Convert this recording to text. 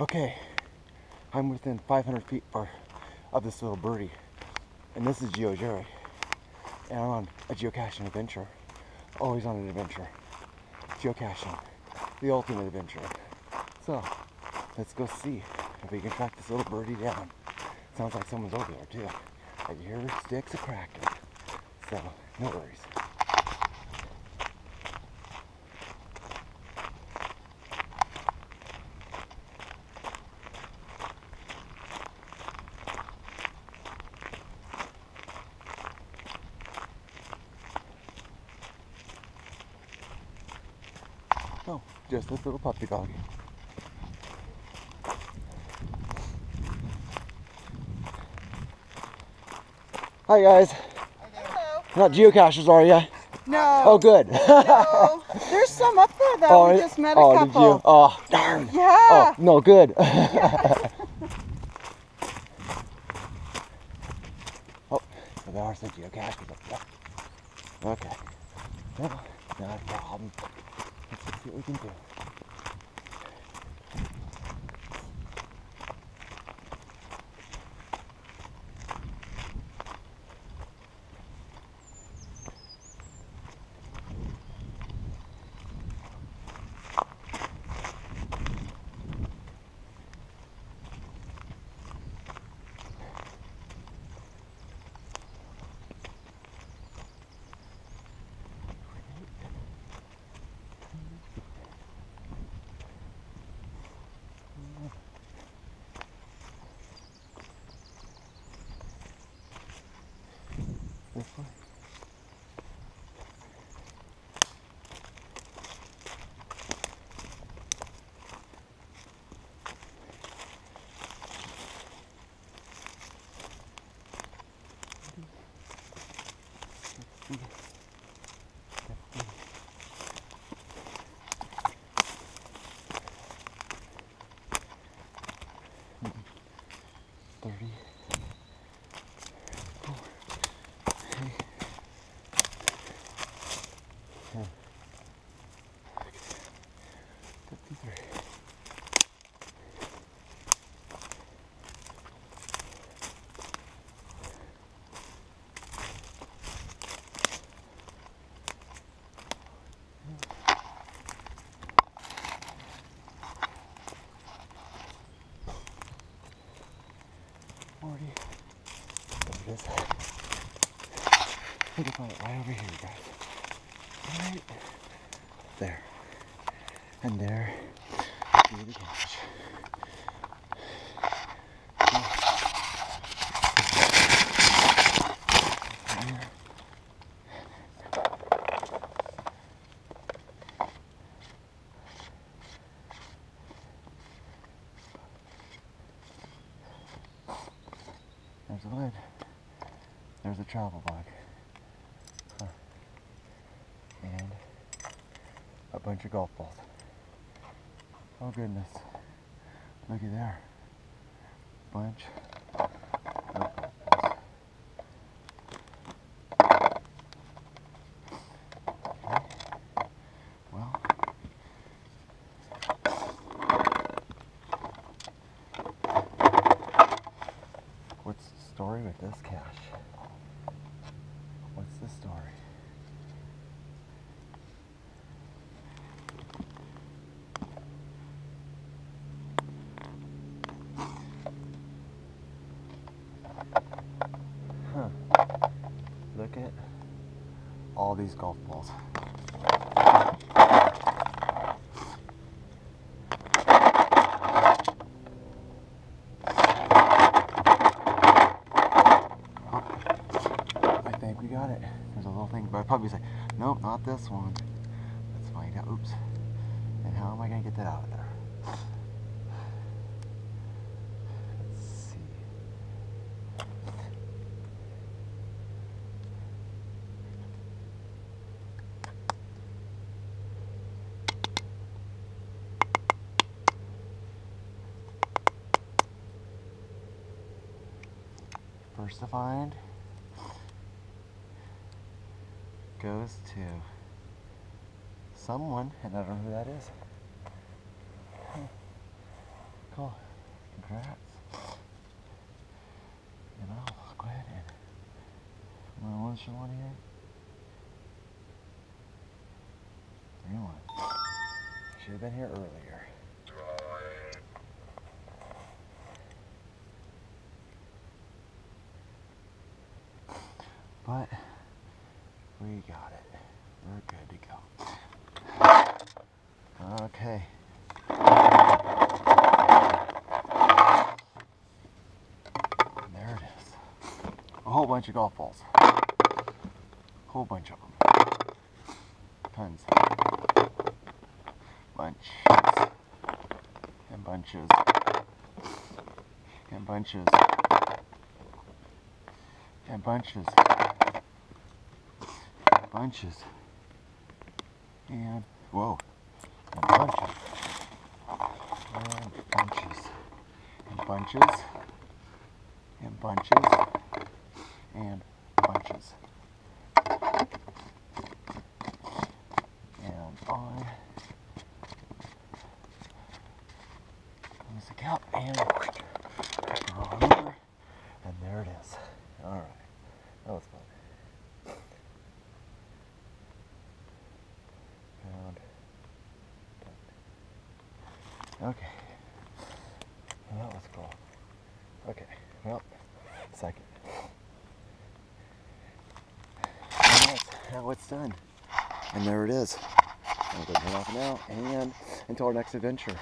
Okay, I'm within 500 feet of this little birdie, and this is Geocaching, and I'm on a geocaching adventure. Always on an adventure. Geocaching, the ultimate adventure. So, let's go see if we can track this little birdie down. Sounds like someone's over there too. I can hear her sticks a-cracking, so no worries. Oh, just this little puppy dog. Hi guys. Hello. You're not geocachers, are you? No. Oh, good. No. There's some up there though. Oh, we just met a couple. Did you? Oh, darn. Yeah. Oh, no, good. Yeah. Oh, so there are some geocachers up there. Okay. Well, not a problem. Let's see what we can do. This way. There it is. I think I found it right over here, guys. Right there. And there is the cache. There's a lid. There's a travel bug. Huh. And a bunch of golf balls. Oh goodness. Looky there. Bunch of golf balls. Okay. Well. What's the story with this cache? What's the story? Huh. Look at all these golf balls. I think we got it. There's a little thing, but I'd probably say, nope, not this one. Let's find out. Oops. And how am I going to get that out of there? Let's see. First to find goes to someone, and I don't know who that is. Cool. Congrats. You know, go ahead and what's your one here? 3-1. Should have been here earlier. But we got it. We're good to go. Okay. And there it is. A whole bunch of golf balls. Whole bunch of them. Tons. Bunches. And bunches. And bunches. And bunches. Bunches. And whoa. And bunches. And bunches. And bunches. And bunches. And bunches. And on comes the cap and roll over. And there it is. Alright. That was fun. Found. Okay. Well, that was cool. Okay. Well, second. Now it's done. And there it is. I'm going to turn off now and until our next adventure.